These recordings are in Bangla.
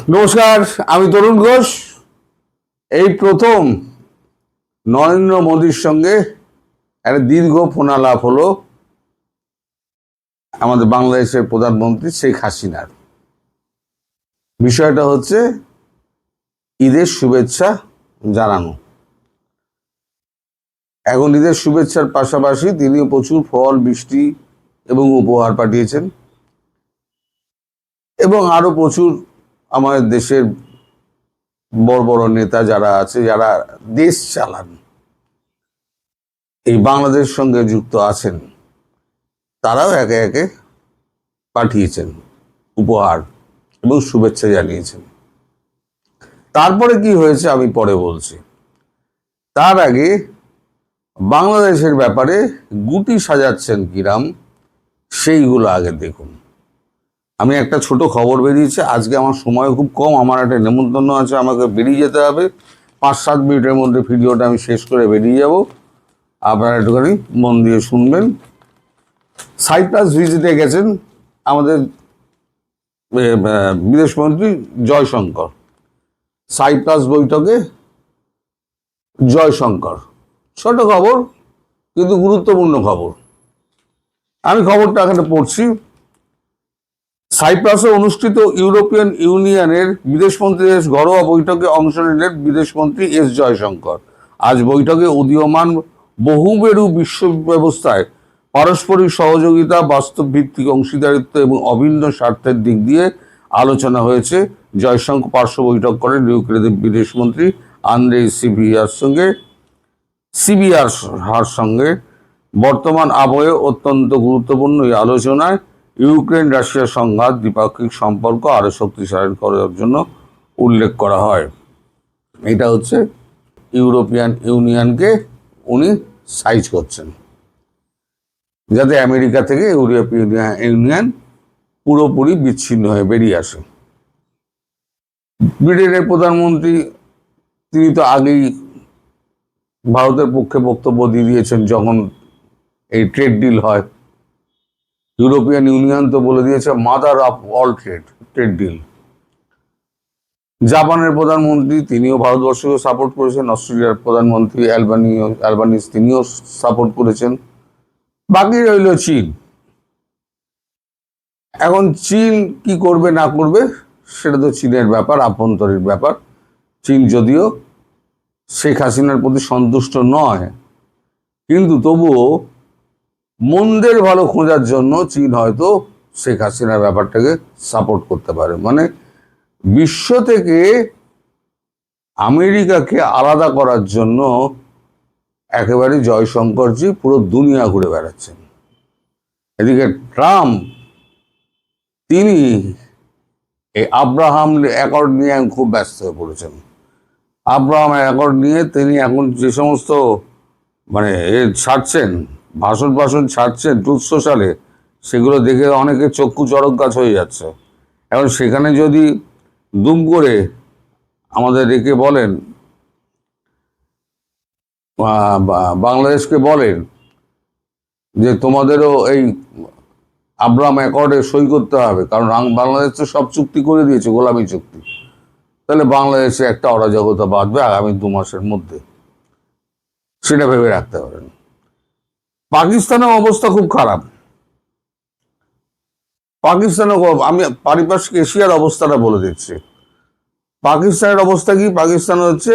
নমস্কার, আমি তরুণ ঘোষ। এই প্রথম নরেন্দ্র মোদীর সঙ্গে একটা দীর্ঘ ফোনালাপ হলো আমাদের বাংলাদেশের প্রধানমন্ত্রী শেখ হাসিনার। বিষয়টা হচ্ছে ঈদের শুভেচ্ছা জানানো। এখন ঈদের শুভেচ্ছার পাশাপাশি তিনিও প্রচুর ফল, বৃষ্টি এবং উপহার পাঠিয়েছেন, এবং আরো প্রচুর আমাদের দেশের বড় বড় নেতা যারা আছে, যারা দেশ চালান, এই বাংলাদেশ সঙ্গে যুক্ত আছেন, তারাও একে একে পাঠিয়েছেন উপহার এবং শুভেচ্ছা জানিয়েছেন। তারপরে কি হয়েছে আমি পরে বলছি। তার আগে বাংলাদেশের ব্যাপারে গুটি সাজাচ্ছেন কিরাম, সেইগুলো আগে দেখুন। আমি একটা ছোট খবর বেরিয়েছে, আজকে আমার সময় খুব কম, আমার একটা নেমন্তন্ন আছে, আমাকে বেরিয়ে যেতে হবে। 5-7 মিনিটের মধ্যে ভিডিওটা আমি শেষ করে বেরিয়ে যাব। আপনারা একটুখানি মন দিয়ে শুনবেন। সাইপ্রাস ভিজিটে গেছেন আমাদের বিদেশমন্ত্রী জয়শঙ্কর। সাইপ্রাস বৈঠকে জয়শঙ্কর। ছোট খবর কিন্তু গুরুত্বপূর্ণ খবর। আমি খবরটা এখানে পড়ছি। সাইপ্রাসে অনুষ্ঠিত ইউরোপিয়ান ইউনিয়নের বিদেশমন্ত্রীদের ঘরোয়া বৈঠকে অংশ নিলেন বিদেশমন্ত্রী এস জয়শঙ্কর। আজ বৈঠকে উদীয়মান বহুমেরু বিশ্ব ব্যবস্থায় পারস্পরিক সহযোগিতা, বাস্তব ভিত্তিক অংশীদারিত্ব এবং অভিন্ন স্বার্থের দিক দিয়ে আলোচনা হয়েছে। জয়শঙ্কর পার্শ্ব বৈঠক করেন ইউক্রেনের বিদেশমন্ত্রী আন্দ্রেই সিবিয়ার সঙ্গে। বর্তমান আবহে অত্যন্ত গুরুত্বপূর্ণ এই আলোচনায় ইউক্রেন রাশিয়া সংঘাত, দ্বিপাক্ষিক সম্পর্ক আরো শক্তিশালী করার জন্য উল্লেখ করা হয়। এটা হচ্ছে ইউরোপিয়ান ইউনিয়নকে উনি সাইজ করছেন, যাতে আমেরিকা থেকে ইউরোপিয়ান ইউনিয়ন পুরোপুরি বিচ্ছিন্ন হয়ে বেরিয়ে আসে। ব্রিটেনের প্রধানমন্ত্রী তিনি তো আগেই ভারতের পক্ষে বক্তব্য দিয়ে দিয়েছেন যখন এই ট্রেড ডিল হয়। ইউরোপিয়ান ইউনিয়ন তো বলে দিয়েছে mother of all trade deal. জাপানের প্রধানমন্ত্রী তিনিও ভারতবর্ষকে সাপোর্ট করেছেন। অস্ট্রেলিয়ার প্রধানমন্ত্রী অ্যালবানিজ তিনিও সাপোর্ট করেছেন। বাকি রইল চীন। এখন চীন কি করবে না করবে সেটা তো চীনের ব্যাপার, আভ্যন্তরীণ ব্যাপার। চীন যদিও শেখ হাসিনার প্রতি সন্তুষ্ট নয়, কিন্তু তবুও মন্দের ভালো খোঁজার জন্য চীন হয়তো শেখ হাসিনার ব্যাপারটাকে সাপোর্ট করতে পারে। মানে বিশ্ব থেকে আমেরিকাকে আলাদা করার জন্য একেবারে জয়শঙ্করজি পুরো দুনিয়া ঘুরে বেড়াচ্ছেন। এদিকে ট্রাম্প তিনি এই আব্রাহাম অ্যাকর্ড নিয়ে খুব ব্যস্ত হয়ে পড়েছেন। আব্রাহাম অ্যাকর্ড নিয়ে তিনি এখন যে সমস্ত ছাড়ছেন, ভাষণ ছাড়ছেন ট্রুথ সোশ্যালে, সেগুলো দেখে অনেকে চক্ষু চড়ক গাছ হয়ে যাচ্ছে। এখন সেখানে যদি দুম করে আমাদের রেখে বলেন, বাংলাদেশকে বলেন যে তোমাদেরও এই আব্রাহাম অ্যাকর্ডে সই করতে হবে, কারণ বাংলাদেশ তো সব চুক্তি করে দিয়েছে, গোলামি চুক্তি, তাহলে বাংলাদেশে একটা অরাজকতা বাঁধবে আগামী 2 মাসের মধ্যে। সেটা ভেবে রাখতে পারেন। পাকিস্তানের অবস্থা খুব খারাপ। আমি পারিপার্শ্বিক এশিয়ার অবস্থাটা বলে দিচ্ছি। পাকিস্তানের অবস্থা কি? পাকিস্তান হচ্ছে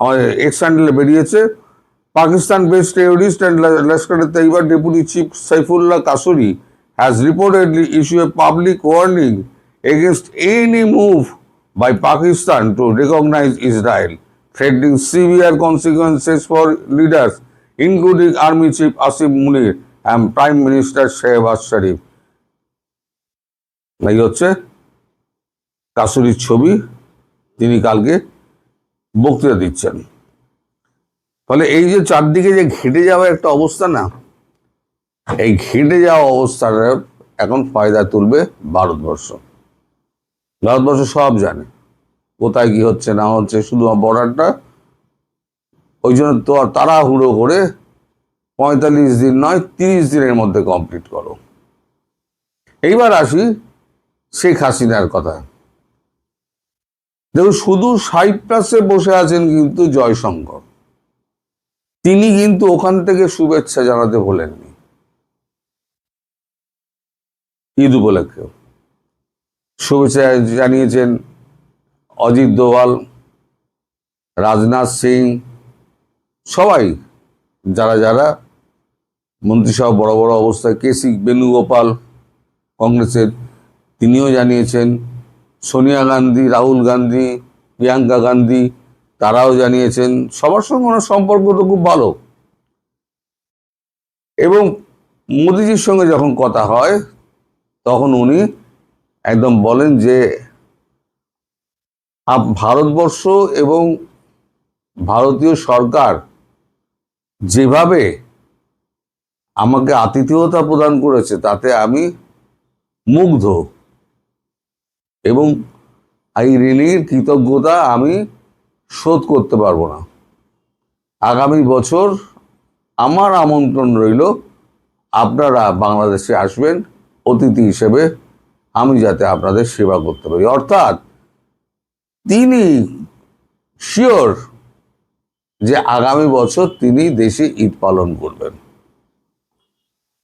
আমাদের এক্স হ্যান্ডেলে বেরিয়েছে, Pakistan based terrorist and Lashkar-e-Taiba Deputy Chief Saifullah Kasuri has reportedly issued a public warning against any move by Pakistan to recognize Israel, threatening severe consequences for leaders including Army Chief Asim Munir and Prime Minister Shehbaz Sharif. এই হচ্ছে কাসুরির ছবি, তিনি কালকে বক্তৃতা দিচ্ছেন। ফলে এই যে চারদিকে যে ঘেটে যাওয়া একটা অবস্থা না, এই ঘেটে যাওয়া অবস্থাটা এখন ফায়দা তুলবে ভারতবর্ষ। ভারতবর্ষ সব জানে কোথায় কি হচ্ছে না হচ্ছে, শুধু বর্ডারটা ওই জন্য তো তাড়াহুড়ো করে 45 দিন নয় 30 দিনের মধ্যে কমপ্লিট করো। এইবার আসি শেখ হাসিনার কথা। দেখুন, শুধু সাইপ্রাসে বসে আছেন কিন্তু জয়শঙ্কর, তিনি কিন্তু ওখান থেকে শুভেচ্ছা জানাতে ভোলেননি ঈদ উপলক্ষে। শুভেচ্ছা জানিয়েছেন অজিত দোভাল, রাজনাথ সিং, সবাই যারা যারা মন্ত্রিসভা বড় বড় অবস্থায়, কেসি বেণুগোপাল কংগ্রেসের, তিনিও জানিয়েছেন। সোনিয়া গান্ধী, রাহুল গান্ধী, প্রিয়াঙ্কা গান্ধী, তারাও জানিয়েছেন। সবার সঙ্গে ওনার সম্পর্ক তো খুব ভালো। এবং মোদিজির সঙ্গে যখন কথা হয় তখন উনি একদম বলেন যে ভারতবর্ষ এবং ভারতীয় সরকার যেভাবে আমাকে আতিথেয়তা প্রদান করেছে তাতে আমি মুগ্ধ, এবং এই ঋণের কৃতজ্ঞতা আমি শোধ করতে পারবো না। আগামী বছর আমার আমন্ত্রণ রইল, আপনারা বাংলাদেশে আসবেন অতিথি হিসেবে, আমি যাতে আপনাদের সেবা করতে পারি। অর্থাৎ তিনি শিওর যে আগামী বছর তিনি দেশে ঈদ পালন করবেন।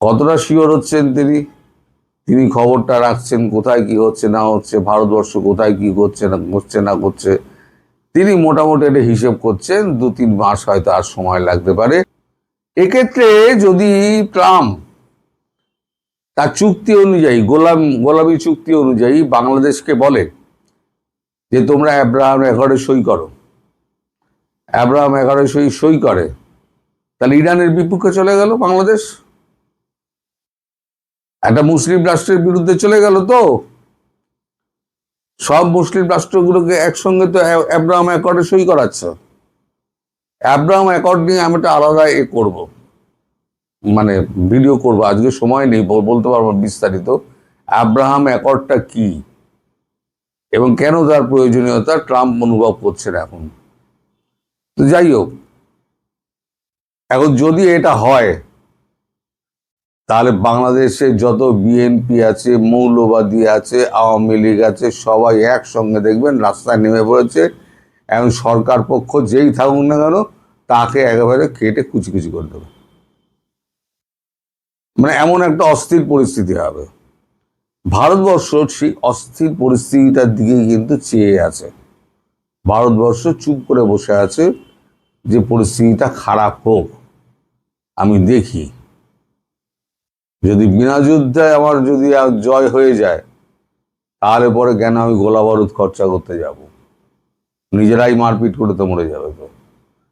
কতটা শিওর হচ্ছেন তিনি খবরটা রাখছেন, কোথায় কি হচ্ছে না হচ্ছে, ভারতবর্ষ কোথায় কি করছে না করছে, তিনি মোটামুটি একটা হিসেব করছেন। 2-3 মাস হয়তো আর সময় লাগতে পারে। এক্ষেত্রে যদি ট্রাম্প তার চুক্তি অনুযায়ী, গোলামি চুক্তি অনুযায়ী বাংলাদেশকে বলে যে তোমরা অ্যাব্রাহাম অ্যাকর্ডে সই করো, অ্যাব্রাহাম অ্যাকর্ডে সই করে, তাহলে ইরানের বিপক্ষে চলে গেল বাংলাদেশ, একটা মুসলিম রাষ্ট্রের বিরুদ্ধে চলে গেল। তো সব মুসলিম রাষ্ট্রগুলোকে একসঙ্গে তো অ্যাব্রাহাম অ্যাকর্ডে সই করাচ্ছে। অ্যাব্রাহাম অ্যাকর্ড নিয়ে আমি একটা আলাদা করব, মানে ভিডিও করব, আজকে সময় নেই বলতে পারবো বিস্তারিত অ্যাব্রাহাম অ্যাকর্ডটা কি এবং কেন তার প্রয়োজনীয়তা ট্রাম্প অনুভব করছেন এখন। তো যাই হোক, এখন যদি এটা হয় তাহলে বাংলাদেশে যত বিএনপি আছে, মৌলবাদী আছে, আওয়ামী লীগ আছে, সবাই একসঙ্গে দেখবেন রাস্তায় নেমে পড়েছে। এখন সরকার পক্ষ যেই থাকুক না কেন তাকে একেবারে কেটে কুচি কুচি করে দেবে। মানে এমন একটা অস্থির পরিস্থিতি হবে। ভারতবর্ষ সেই অস্থির পরিস্থিতিটার দিকে কিন্তু চেয়ে আছে। ভারতবর্ষ চুপ করে বসে আছে যে পরিস্থিতিটা খারাপ হোক, আমি দেখি। যদি বিনা যুদ্ধে আমার যদি জয় হয়ে যায় তাহলে পরে কেন আমি গোলা বারুদ খরচা করতে যাব, নিজেরাই মারপিট করে তো মরে যাবে তো।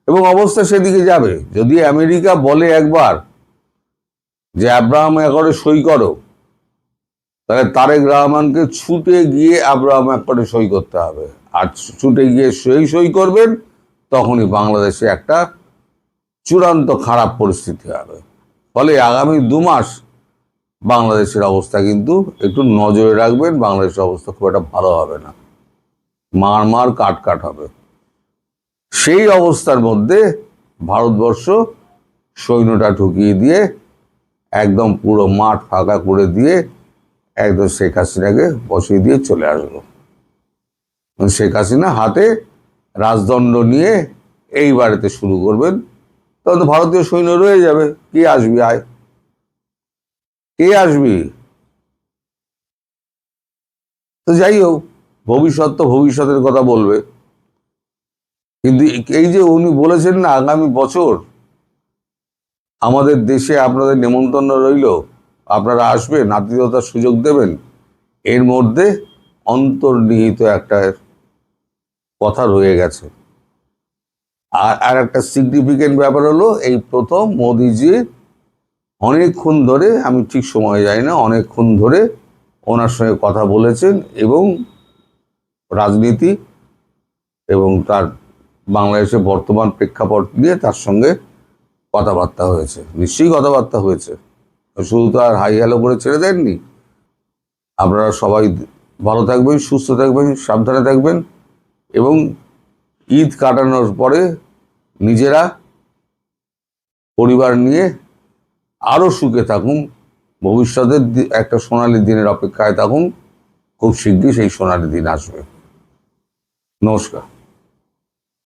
এবং অবস্থা সেদিকে যাবে। যদি আমেরিকা বলে একবার যে আব্রাহাম অ্যাকর্ডে সই করো, তাহলে তারেক রহমানকে ছুটে গিয়ে আব্রাহাম অ্যাকর্ডে সই করতে হবে। আর ছুটে গিয়ে সই করবেন, তখনই বাংলাদেশে একটা চূড়ান্ত খারাপ পরিস্থিতি হবে। ফলে আগামী 2 মাস বাংলাদেশের অবস্থা কিন্তু একটু নজরে রাখবেন। বাংলাদেশের অবস্থা খুব একটা ভালো হবে না, মার কাট হবে। সেই অবস্থার মধ্যে ভারতবর্ষ সৈন্যটা ঢুকিয়ে দিয়ে একদম পুরো মাঠ ফাঁকা করে দিয়ে একদম শেখ হাসিনাকে বসিয়ে দিয়ে চলে আসলো। শেখ হাসিনা হাতে রাজদণ্ড নিয়ে এই বাড়িতে শুরু করবেন। তখন তো ভারতীয় সৈন্য রয়ে যাবে, কে আসবি, আয় কে আসবি। তো যাই হোক, ভবিষ্যৎ তো ভবিষ্যতের কথা বলবে। কিন্তু এই যে উনি বলেছেন না, আগামী বছর আমাদের দেশে আপনাদের নেমন্তন্ন রইল, আপনারা আসবেন, আতিথ্যতার সুযোগ দেবেন, এর মধ্যে অন্তর্নিহিত একটা কথা রয়ে গেছে। আর একটা সিগনিফিকেন্ট ব্যাপার হলো, এই প্রথম মোদিজি অনেকক্ষণ ধরে, আমি ঠিক সময় যাই না, অনেকক্ষণ ধরে ওনার সঙ্গে কথা বলেছেন এবং রাজনীতি এবং তার বাংলাদেশে বর্তমান প্রেক্ষাপট নিয়ে তার সঙ্গে কথাবার্তা হয়েছে। নিশ্চয়ই কথাবার্তা হয়েছে, শুধু তো আর হাই হ্যালো করে ছেড়ে দেননি। আপনারা সবাই ভালো থাকবেন, সুস্থ থাকবেন, সাবধানে থাকবেন এবং ঈদ কাটানোর পরে নিজেরা পরিবার নিয়ে আরও সুখে থাকুন, ভবিষ্যতের একটা সোনালী দিনের অপেক্ষায় থাকুন, খুব শীঘ্রই সেই সোনালী দিন আসবে। নমস্কার।